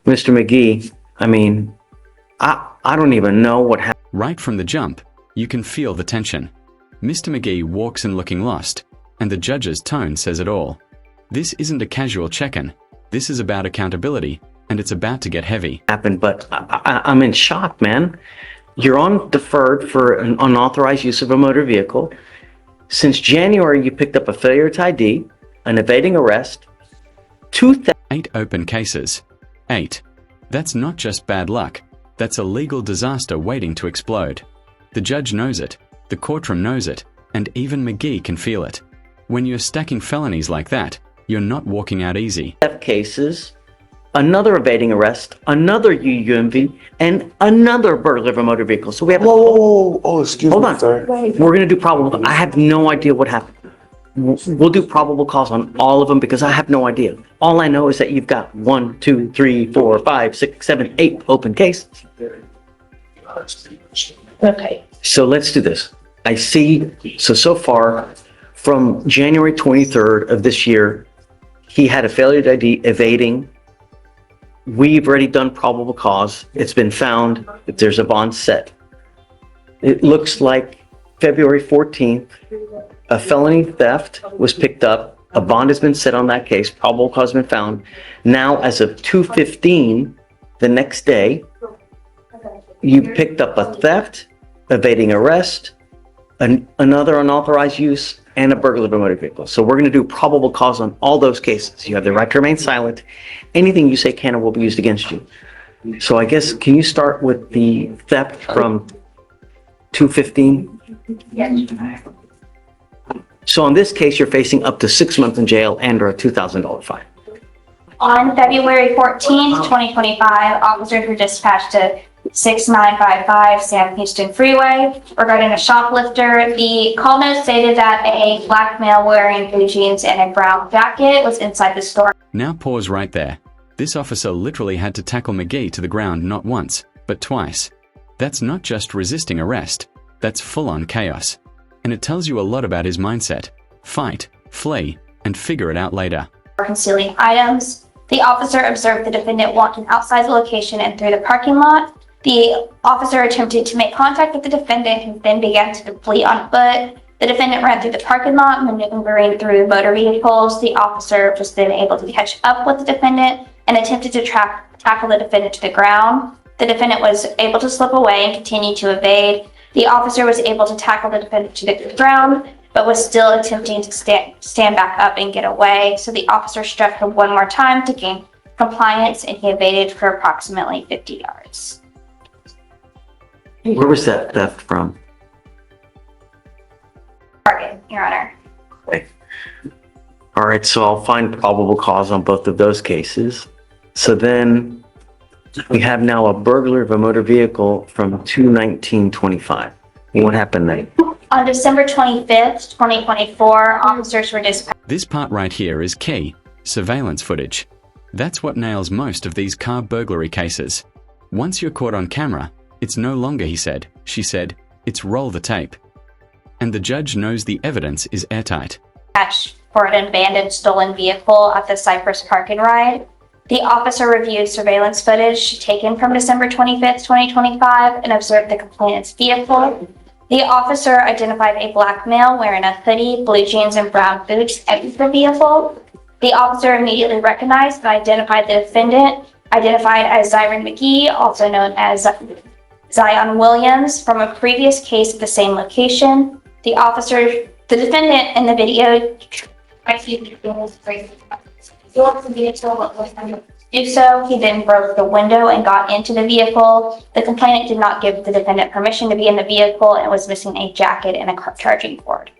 Mr. McGee, I mean, I don't even know what happened. Right from the jump, you can feel the tension. Mr. McGee walks in looking lost, and the judge's tone says it all. This isn't a casual check-in. This is about accountability, and it's about to get heavy. But I'm in shock, man. You're on deferred for an unauthorized use of a motor vehicle. Since January, you picked up a failure to ID, an evading arrest, 8 open cases. 8. That's not just bad luck. That's a legal disaster waiting to explode. The judge knows it, the courtroom knows it, and even McGee can feel it. When you're stacking felonies like that, you're not walking out easy. theft cases, another evading arrest, another UUMV, and another burglary of a motor vehicle. So we have. Whoa. Oh, excuse Hold me, on. sir. We're going to do probable. I have no idea what happened. We'll do probable cause on all of them because I have no idea. All I know is that you've got 1, 2, 3, 4, 5, 6, 7, 8 open cases. Okay. So let's do this. I see, so far, from January 23rd of this year, he had a failure to ID evading. We've already done probable cause. It's been found that there's a bond set. It looks like February 14th, a felony theft was picked up. A bond has been set on that case. Probable cause has been found. Now, as of 2:15, the next day, you picked up a theft, evading arrest, another unauthorized use, and a burglary of a motor vehicle. So we're going to do probable cause on all those cases. You have the right to remain silent. Anything you say can or will be used against you. So I guess, can you start with the theft from 2:15? Yes. So in this case, you're facing up to 6 months in jail and or a $2,000 fine. On February 14th, 2025, officers were dispatched to 6955 Sam Houston Freeway regarding a shoplifter. The call note stated that a black male wearing blue jeans and a brown jacket was inside the store. Now pause right there. This officer literally had to tackle McGee to the ground not once, but twice. That's not just resisting arrest, that's full-on chaos. And it tells you a lot about his mindset. Fight, flee, and figure it out later. Concealing items. The officer observed the defendant walking outside the location and through the parking lot. The officer attempted to make contact with the defendant, who then began to flee on foot. The defendant ran through the parking lot, maneuvering through motor vehicles. The officer was then able to catch up with the defendant and attempted to tackle the defendant to the ground. The defendant was able to slip away and continue to evade. The officer was able to tackle the defendant to the ground, but was still attempting to stand back up and get away. So the officer struck him one more time to gain compliance, and he evaded for approximately 50 yards. Where was that theft from? Target, Your Honor. Okay. All right, so I'll find probable cause on both of those cases. So then we have now a burglary of a motor vehicle from 2/19/25. What happened then? On December 25th, 2024, officers were dispatched. This part right here is key. Surveillance footage. That's what nails most of these car burglary cases. Once you're caught on camera, it's no longer he said, she said, it's roll the tape. And the judge knows the evidence is airtight. For an abandoned stolen vehicle at the Cypress Park and Ride. The officer reviewed surveillance footage taken from December 25th, 2025 and observed the complainant's vehicle. The officer identified a black male wearing a hoodie, blue jeans, and brown boots exit the vehicle. The officer immediately recognized and identified the defendant, identified as Zyron McGee, also known as Zion Williams, from a previous case at the same location. The defendant in the video do so, he then broke the window and got into the vehicle. The complainant did not give the defendant permission to be in the vehicle and was missing a jacket and a car charging cord.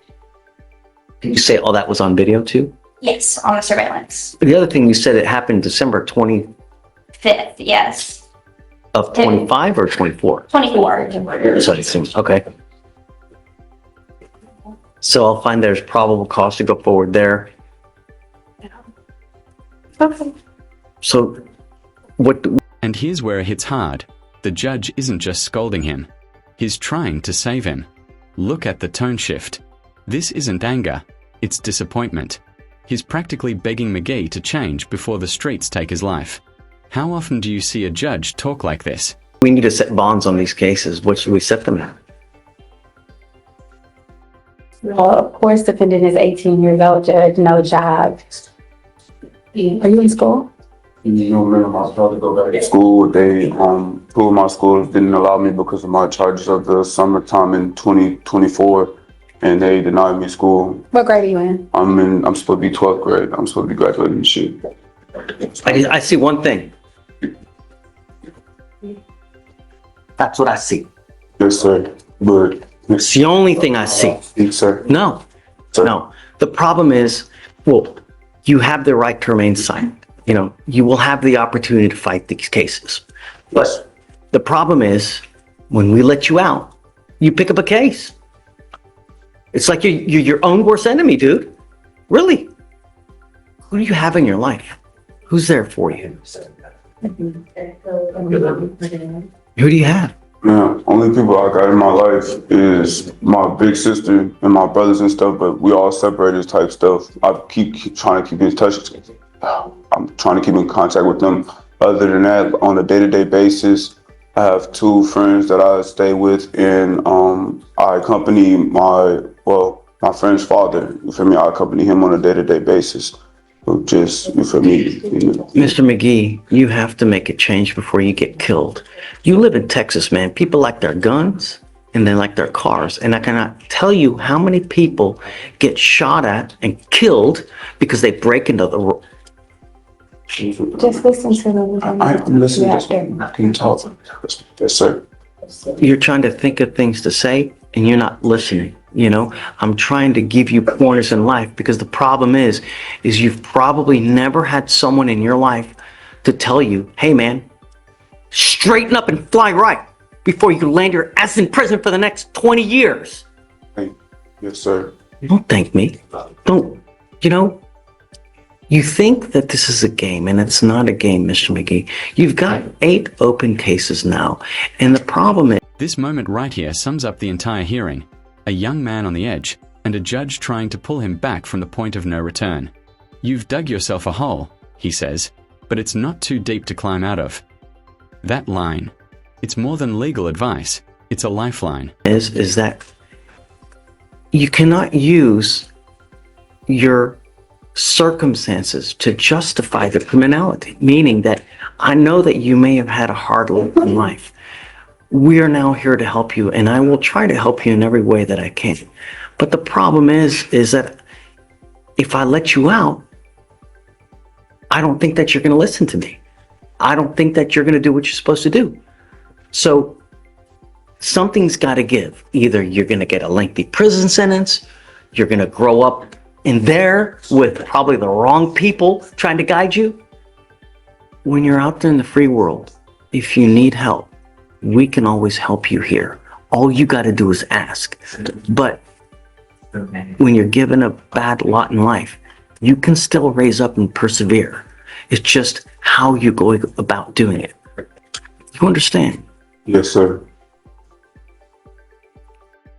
Did you say all that was on video too? Yes, on the surveillance. The other thing you said, it happened December 25th, 5th, yes. of 25 or 24? 24. So it seems, okay. So I'll find there's probable cause to go forward there. Okay. So what? And here's where it hits hard. The judge isn't just scolding him. He's trying to save him. Look at the tone shift. This isn't anger, it's disappointment. He's practically begging McGee to change before the streets take his life. How often do you see a judge talk like this? We need to set bonds on these cases. What should we set them at? Well, of course, defendant is 18 years old, judge, no job. Are you in school? No, man, I was about to go back to school. They, two of my schools didn't allow me because of my charges of the summertime in 2024, and they denied me school. What grade are you in? I'm supposed to be 12th grade. I'm supposed to be graduating this year. I see one thing. That's what I see. Yes, sir. But It's the only thing I see. yes, sir. No, Sir. no. The problem is, well, you have the right to remain silent. You know, you will have the opportunity to fight these cases. But the problem is, when we let you out, you pick up a case. It's like you're your own worst enemy, dude. Really. Who do you have in your life? Who's there for you? Who do you have? Man, only people I got in my life is my big sister and my brothers and stuff, but we all separated type stuff. I keep trying to keep in touch. I'm trying to keep in contact with them. Other than that, on a day-to-day basis, I have two friends that I stay with, and I accompany my friend's father. You feel me? I accompany him on a day-to-day basis. So just, you feel me? Mr. McGee, you have to make a change before you get killed. You live in Texas, man. People like their guns and they like their cars. And I cannot tell you how many people get shot at and killed because they break into the... Just listen to them. I'm listening to them. I can talk. Yes, sir. You're trying to think of things to say and you're not listening. You know, I'm trying to give you pointers in life because the problem is you've probably never had someone in your life to tell you, hey man, straighten up and fly right before you land your ass in prison for the next 20 years. Hey, yes, sir. Don't thank me. Don't, you know, you think that this is a game and it's not a game, Mr. McGee. You've got 8 open cases now. And the problem is, This moment right here sums up the entire hearing. A young man on the edge, and a judge trying to pull him back from the point of no return. You've dug yourself a hole, he says, but it's not too deep to climb out of. That line, it's more than legal advice, it's a lifeline. is that you cannot use your circumstances to justify the criminality, meaning that I know that you may have had a hard look in life. We are now here to help you, and I will try to help you in every way that I can. But the problem is that if I let you out, I don't think that you're going to listen to me. I don't think that you're going to do what you're supposed to do. So something's got to give. Either you're going to get a lengthy prison sentence, you're going to grow up in there with probably the wrong people trying to guide you. When you're out there in the free world, if you need help, we can always help you here. All you got to do is ask. But when you're given a bad lot in life, you can still raise up and persevere. It's just how you're going about doing it. You understand? Yes, sir.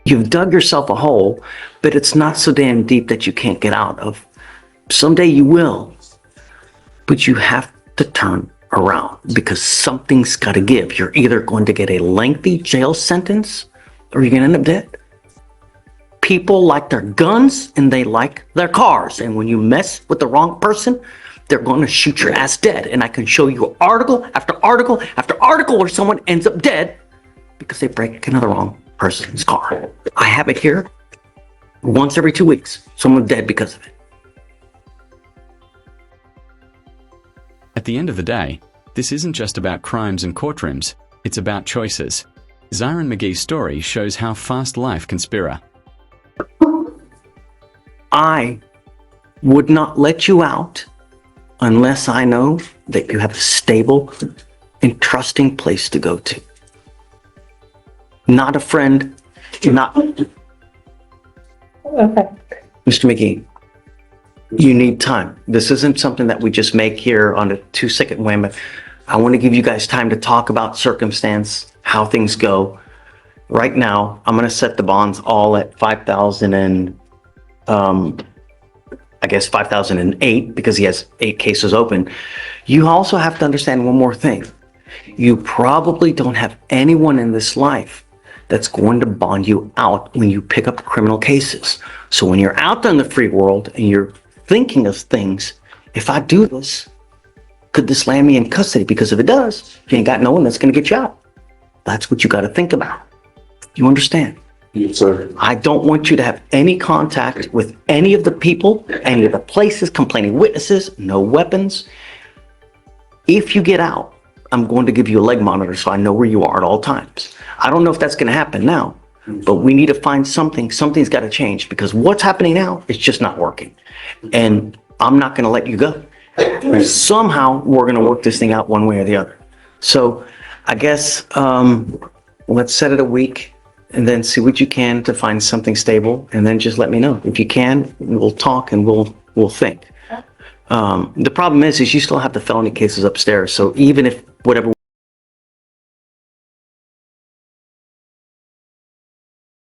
You've dug yourself a hole, but it's not so damn deep that you can't get out of. Someday you will, but you have to turn around because something's got to give. You're either going to get a lengthy jail sentence or you're going to end up dead. People like their guns and they like their cars. And when you mess with the wrong person, they're going to shoot your ass dead. And I can show you article after article after article where someone ends up dead because they break into the wrong person's car. I have it here. Once every 2 weeks, someone's dead because of it. At the end of the day, this isn't just about crimes and courtrooms, it's about choices. Zyron McGee's story shows how fast life can spira. I would not let you out unless I know that you have a stable and trusting place to go to. Not a friend, not... Okay. Mr. McGee, you need time. This isn't something that we just make here on a 2-second whim. I want to give you guys time to talk about circumstance, how things go. Right now, I'm going to set the bonds all at 5,000 and, I guess 5,008 because he has 8 cases open. You also have to understand one more thing. You probably don't have anyone in this life that's going to bond you out when you pick up criminal cases. So when you're out there in the free world and you're thinking of things, if I do this, could this land me in custody? Because if it does, you ain't got no one that's going to get you out. That's what you got to think about. You understand? Yes, sir. I don't want you to have any contact with any of the people, any of the places, complaining witnesses, no weapons. If you get out, I'm going to give you a leg monitor so I know where you are at all times. I don't know if that's going to happen now, but we need to find something. Something's got to change because what's happening now is just not working. And I'm not going to let you go. Somehow we're going to work this thing out one way or the other. So I guess let's set it a week and then see what you can to find something stable. And then just let me know. If you can, we'll talk and we'll think. The problem is you still have the felony cases upstairs. So even if whatever